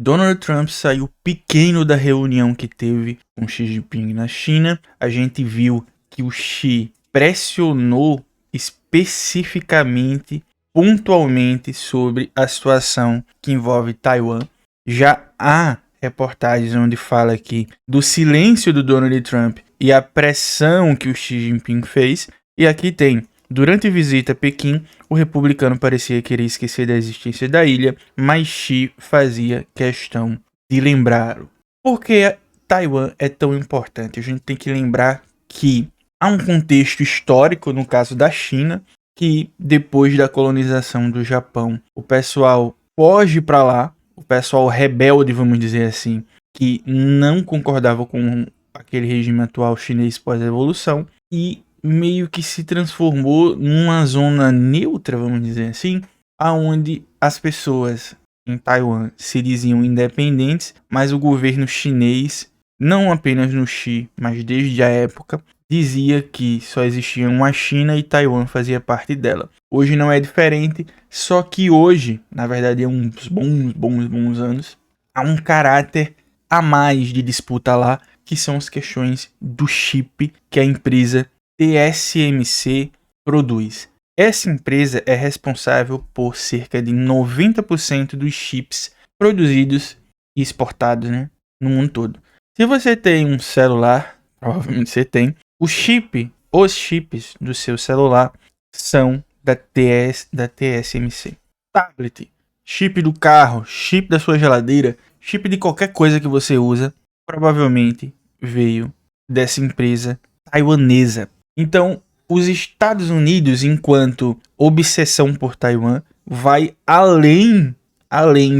Donald Trump saiu pequeno da reunião que teve com Xi Jinping na China. A gente viu que o Xi pressionou especificamente, pontualmente, sobre a situação que envolve Taiwan. Já há reportagens onde fala aqui do silêncio do Donald Trump e a pressão que o Xi Jinping fez. E aqui tem: durante visita a Pequim, o republicano parecia querer esquecer da existência da ilha, mas Xi fazia questão de lembrá-lo. Por que Taiwan é tão importante? A gente tem que lembrar que há um contexto histórico, no caso da China, que depois da colonização do Japão, o pessoal foge para lá, o pessoal rebelde, vamos dizer assim, que não concordava com aquele regime atual chinês pós-evolução, e meio que se transformou numa zona neutra, vamos dizer assim, aonde as pessoas em Taiwan se diziam independentes, mas o governo chinês, não apenas no Xi, mas desde a época, dizia que só existia uma China e Taiwan fazia parte dela. Hoje não é diferente, só que hoje, na verdade há uns bons anos, há um caráter a mais de disputa lá, que são as questões do chip que a empresa TSMC produz. Essa empresa é responsável por cerca de 90% dos chips produzidos e exportados, no mundo todo. Se você tem um celular, provavelmente você tem, os chips do seu celular são da TSMC. Tablet, chip do carro, chip da sua geladeira, chip de qualquer coisa que você usa, provavelmente veio dessa empresa taiwanesa. Então, os Estados Unidos, enquanto obsessão por Taiwan, vai além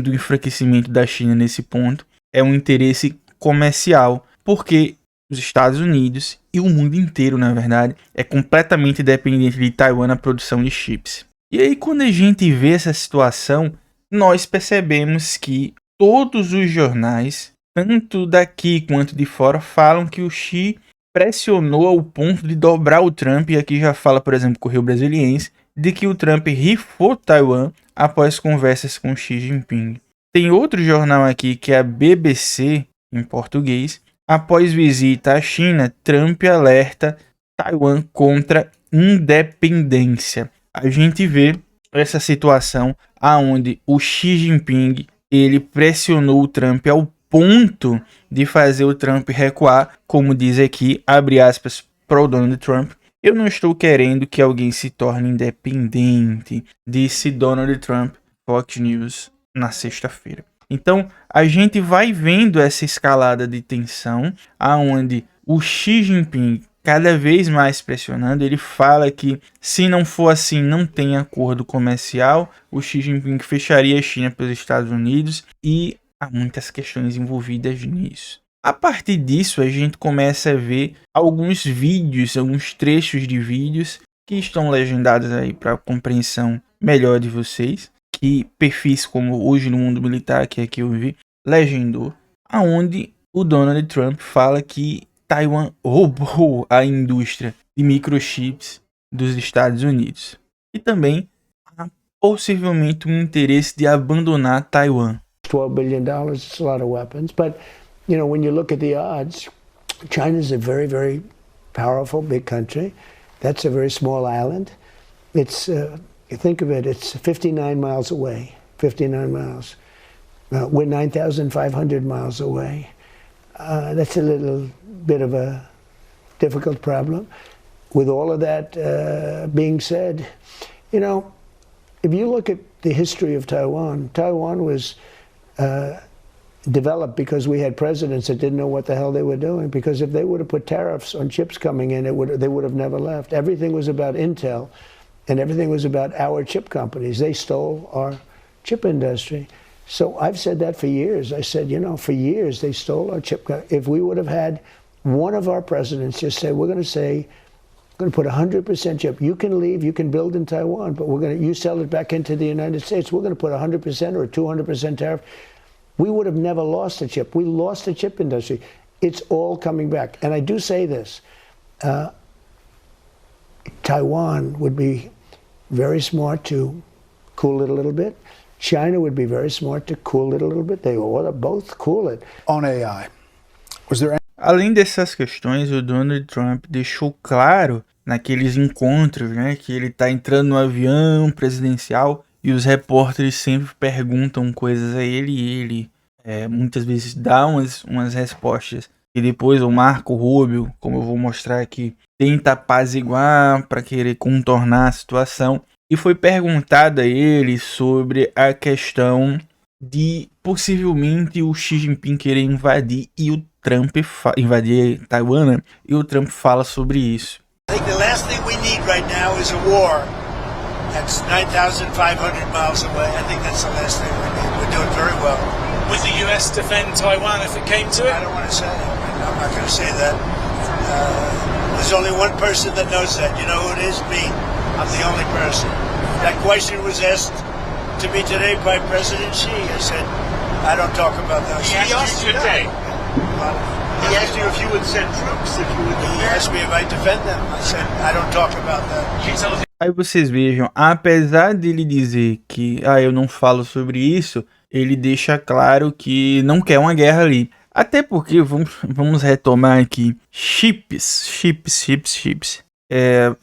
do enfraquecimento da China nesse ponto. É um interesse comercial, porque os Estados Unidos e o mundo inteiro, na verdade, é completamente dependente de Taiwan na produção de chips. E aí, quando a gente vê essa situação, nós percebemos que todos os jornais, tanto daqui quanto de fora, falam que o Xi pressionou ao ponto de dobrar o Trump, e aqui já fala, por exemplo, Correio Brasiliense, de que o Trump rifou Taiwan após conversas com Xi Jinping. Tem outro jornal aqui que é a BBC, em português. Após visita à China, Trump alerta Taiwan contra independência. A gente vê essa situação aonde o Xi Jinping ele pressionou o Trump ao ponto de fazer o Trump recuar, como diz aqui, abre aspas, para o Donald Trump. Eu não estou querendo que alguém se torne independente, disse Donald Trump, Fox News, na sexta-feira. Então, a gente vai vendo essa escalada de tensão, aonde o Xi Jinping, cada vez mais pressionando, ele fala que se não for assim, não tem acordo comercial, o Xi Jinping fecharia a China pelos Estados Unidos, e há muitas questões envolvidas nisso. A partir disso, a gente começa a ver alguns vídeos, alguns trechos de vídeos que estão legendados aí para compreensão melhor de vocês, que perfis como Hoje no Mundo Militar, que aqui eu vi, legendou, aonde o Donald Trump fala que Taiwan roubou a indústria de microchips dos Estados Unidos. E também há possivelmente um interesse de abandonar Taiwan. $12 billion, it's a lot of weapons. But, when you look at the odds, China's a very, very powerful, big country. That's a very small island. It's, you think of it, it's 59 miles away, 59 miles. We're 9,500 miles away. That's a little bit of a difficult problem. With all of that being said, if you look at the history of Taiwan, Taiwan was developed because we had presidents that didn't know what the hell they were doing. Because if they would have put tariffs on chips coming in, they would have never left. Everything was about Intel, and everything was about our chip companies. They stole our chip industry. So I've said that for years. I said, for years they stole our chip. If we would have had one of our presidents just say, we're going to put 100% chip. You can leave, you can build in Taiwan, but you sell it back into the United States. We're going to put 100% or 200% tariff. We would have never lost a chip. We lost the chip industry. It's all coming back. And I do say this, Taiwan would be very smart to cool it a little bit. China would be very smart to cool it a little bit. They ought to both cool it. On AI, was there Além dessas questões, o Donald Trump deixou claro naqueles encontros, né, que ele tá entrando no avião presidencial e os repórteres sempre perguntam coisas a ele e ele muitas vezes dá umas respostas e depois o Marco Rubio, como eu vou mostrar aqui, tenta apaziguar para querer contornar a situação. E foi perguntado a ele sobre a questão de possivelmente o Xi Jinping querer invadir e o Trump invadir Taiwan, né? E o Trump fala sobre isso. I think the last thing we need right now is a war. That's 9,500 miles away. I think that's the last thing we need. We're doing very well. Would the US defend Taiwan if it came to it? I don't want to say that. I'm not going to say that. There's only one person that knows that. You know who it is? Me. I'm the only person. That question was asked to me today by President Xi. I said, I don't talk about that. He asked you today? He asked you if you would send troops, if you would defend. He asked me if I defend them. I said, I don't talk about that. Aí vocês vejam, apesar dele dizer que eu não falo sobre isso, ele deixa claro que não quer uma guerra ali. Até porque, vamos retomar aqui, chips.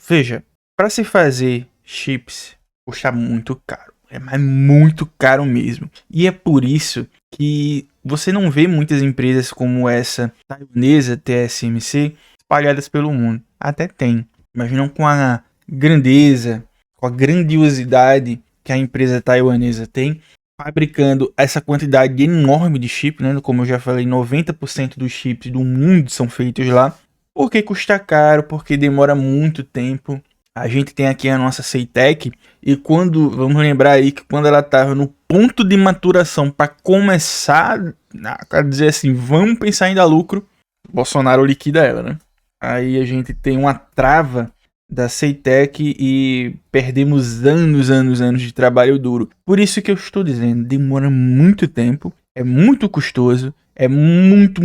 Veja, para se fazer chips, custa muito caro. Mas muito caro mesmo. E é por isso que você não vê muitas empresas como essa taiwanesa, TSMC, espalhadas pelo mundo. Até tem. Imaginam com a grandeza, com a grandiosidade que a empresa taiwanesa tem, fabricando essa quantidade enorme de chip, né? Como eu já falei, 90% dos chips do mundo são feitos lá. Porque custa caro, porque demora muito tempo. A gente tem aqui a nossa Seitec e vamos lembrar aí que quando ela estava no ponto de maturação para começar a dizer assim, vamos pensar em dar lucro, Bolsonaro liquida ela, né? Aí a gente tem uma trava da Seitec e perdemos anos de trabalho duro. Por isso que eu estou dizendo, demora muito tempo, é muito custoso, é muito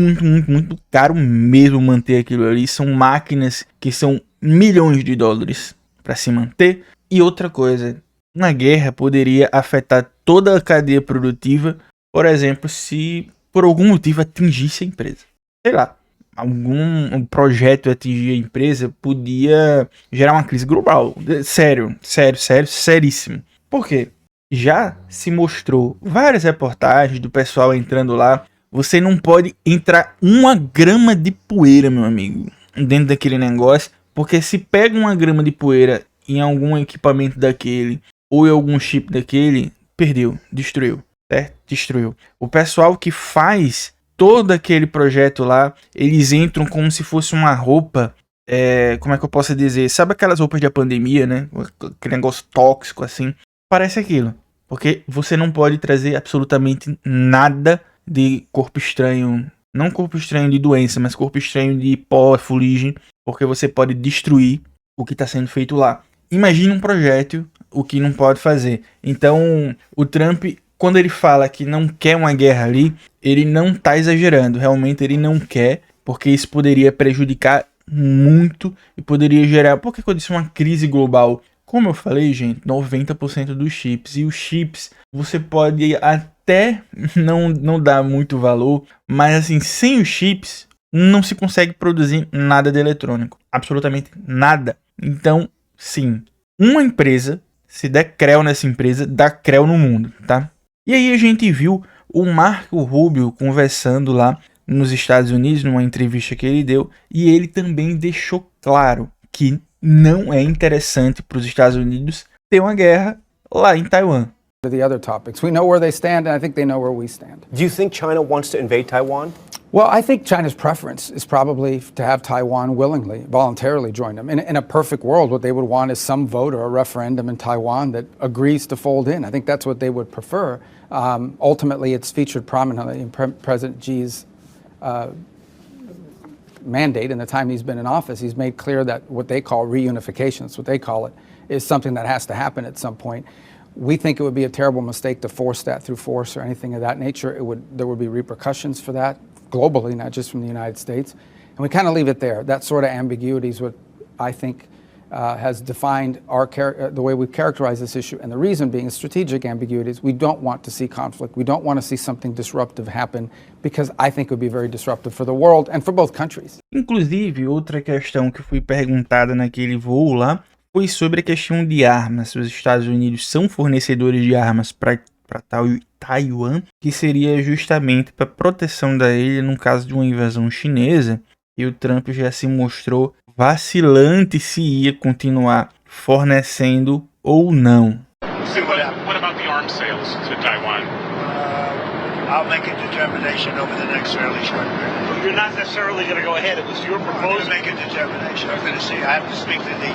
caro mesmo manter aquilo ali. São máquinas que são milhões de dólares para se manter. E outra coisa, uma guerra poderia afetar toda a cadeia produtiva, por exemplo, se por algum motivo atingisse a empresa. Sei lá, algum projeto atingir a empresa podia gerar uma crise global. Seríssimo. Por quê? Já se mostrou várias reportagens do pessoal entrando lá. Você não pode entrar uma grama de poeira, meu amigo, dentro daquele negócio. Porque se pega uma grama de poeira em algum equipamento daquele ou em algum chip daquele, perdeu, destruiu, certo? Destruiu. O pessoal que faz todo aquele projeto lá, eles entram como se fosse uma roupa, como é que eu posso dizer? Sabe aquelas roupas de pandemia, né? Aquele negócio tóxico assim. Parece aquilo. Porque você não pode trazer absolutamente nada de corpo estranho. Não corpo estranho de doença, mas corpo estranho de pó, fuligem. Porque você pode destruir o que está sendo feito lá. Imagine um projétil, o que não pode fazer. Então, o Trump, quando ele fala que não quer uma guerra ali, ele não está exagerando. Realmente ele não quer, porque isso poderia prejudicar muito e poderia gerar... Por que eu disse uma crise global? Como eu falei, gente, 90% dos chips. E os chips, você pode até não dar muito valor, mas assim, sem os chips, não se consegue produzir nada de eletrônico. Absolutamente nada. Então, sim, uma empresa, se der creu nessa empresa, dá creu no mundo, tá? E aí a gente viu o Marco Rubio conversando lá nos Estados Unidos, numa entrevista que ele deu, e ele também deixou claro que não é interessante para os Estados Unidos ter uma guerra lá em Taiwan. The other topics. We know where they stand, and I think they know where we stand. Do you think China wants to invade Taiwan? Well, I think China's preference is probably to have Taiwan willingly, voluntarily join them. In a perfect world, what they would want is some vote or a referendum in Taiwan that agrees to fold in. I think that's what they would prefer. Ultimately, it's featured prominently in President Xi's mandate. In the time he's been in office, he's made clear that what they call reunification, that's what they call it, is something that has to happen at some point. We think it would be a terrible mistake to force that through force or anything of that nature. There would be repercussions for that globally, not just from the United States. And we kind of leave it there. That sort of ambiguity is what I think has defined the way we characterize this issue. And the reason being is strategic ambiguities. We don't want to see conflict. We don't want to see something disruptive happen because I think it would be very disruptive for the world and for both countries. Inclusive, outra questão que foi perguntada naquele voo lá foi sobre a questão de armas. Se os Estados Unidos são fornecedores de armas para Taiwan, que seria justamente para proteção da ilha no caso de uma invasão chinesa. E o Trump já se mostrou vacilante se ia continuar fornecendo ou não. So what about the arms sales to Taiwan? I'll make a determination over the next fairly short period. You're not necessarily going to go ahead. It was your I'm going proposal. to make a determination. I'm going to see. I have to speak to the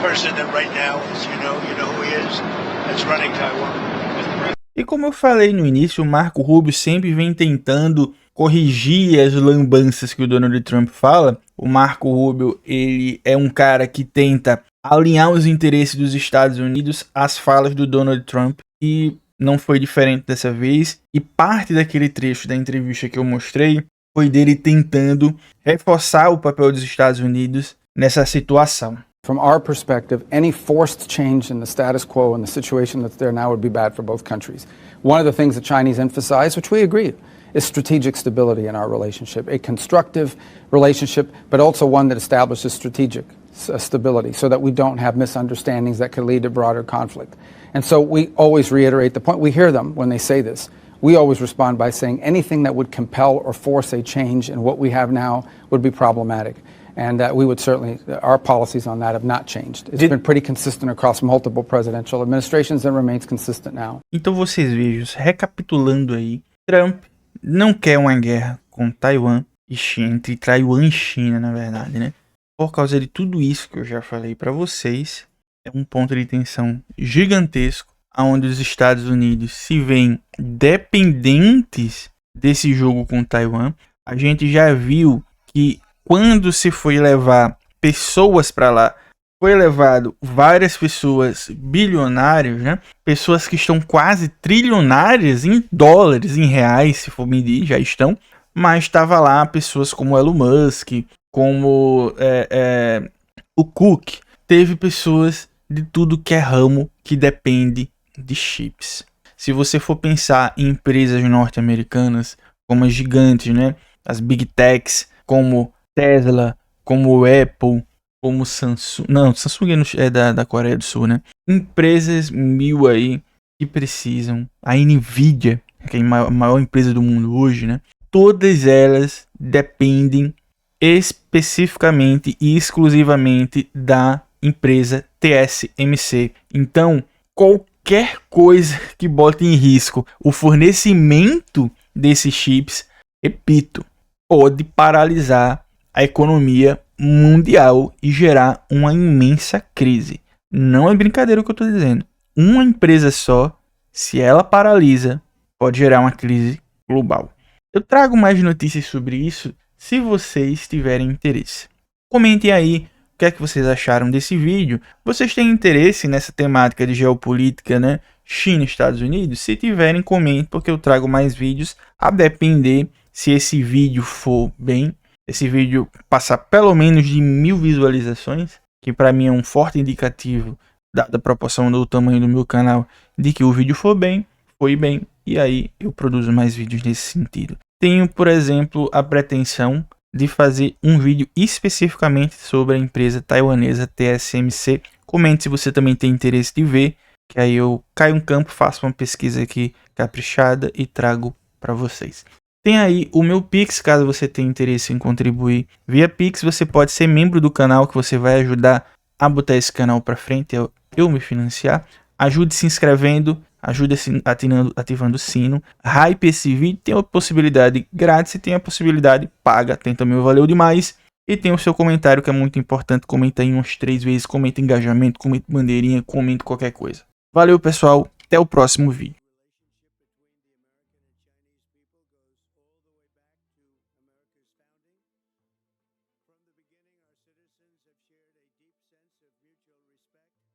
person that right now is, you know who he is, that's running Taiwan. E como eu falei no início, o Marco Rubio sempre vem tentando corrigir as lambanças que o Donald Trump fala. O Marco Rubio, ele é um cara que tenta alinhar os interesses dos Estados Unidos às falas do Donald Trump e não foi diferente dessa vez. E parte daquele trecho da entrevista que eu mostrei foi dele tentando reforçar o papel dos Estados Unidos nessa situação. From our perspective, any forced change in the status quo and the situation that's there now would be bad for both countries. One of the things the Chinese emphasize, which we agree, is strategic stability in our relationship, a constructive relationship, but also one that establishes strategic stability so that we don't have misunderstandings that could lead to broader conflict. And so we always reiterate the point. We hear them when they say this. We always respond by saying anything that would compel or force a change in what we have now would be problematic. And we would certainly, our policies on that have not changed. It's been pretty consistent across multiple presidential administrations and remains consistent now. Então vocês vejam, recapitulando aí, Trump não quer uma guerra com Taiwan e China, entre Taiwan e China, na verdade, né? Por causa de tudo isso que eu já falei para vocês, é um ponto de tensão gigantesco, onde os Estados Unidos se veem dependentes desse jogo com Taiwan. A gente já viu que quando se foi levar pessoas para lá, foi levado várias pessoas bilionárias, né? Pessoas que estão quase trilionárias em dólares, em reais, se for medir, já estão. Mas estava lá pessoas como Elon Musk, como o Cook. Teve pessoas de tudo que é ramo que depende de chips. Se você for pensar em empresas norte-americanas, como as gigantes, né? As Big Techs, como Tesla, como Apple, como Samsung. Não, Samsung é da Coreia do Sul, né? Empresas mil aí que precisam. A Nvidia, que é a maior empresa do mundo hoje, né? Todas elas dependem especificamente e exclusivamente da empresa TSMC. Então, qualquer coisa que bote em risco o fornecimento desses chips, repito, pode paralisar a economia mundial e gerar uma imensa crise. Não é brincadeira o que eu estou dizendo. Uma empresa só, se ela paralisa, pode gerar uma crise global. Eu trago mais notícias sobre isso se vocês tiverem interesse. Comentem aí o que é que vocês acharam desse vídeo. Vocês têm interesse nessa temática de geopolítica, né? China e Estados Unidos? Se tiverem, comentem, porque eu trago mais vídeos a depender se esse vídeo for bem. Esse vídeo passar pelo menos de 1000 visualizações, que para mim é um forte indicativo, dada a proporção do tamanho do meu canal, de que o vídeo foi bem, e aí eu produzo mais vídeos nesse sentido. Tenho, por exemplo, a pretensão de fazer um vídeo especificamente sobre a empresa taiwanesa TSMC. Comente se você também tem interesse de ver, que aí eu caio um campo, faço uma pesquisa aqui caprichada e trago para vocês. Tem aí o meu Pix, caso você tenha interesse em contribuir via Pix, você pode ser membro do canal, que você vai ajudar a botar esse canal para frente, eu me financiar. Ajude se inscrevendo, ajude ativando o sino. Hype esse vídeo, tem a possibilidade grátis e tem a possibilidade paga, tem também o valeu demais. E tem o seu comentário, que é muito importante, comenta aí umas 3 vezes, comenta engajamento, comenta bandeirinha, comenta qualquer coisa. Valeu pessoal, até o próximo vídeo. From the beginning, our citizens have shared a deep sense of mutual respect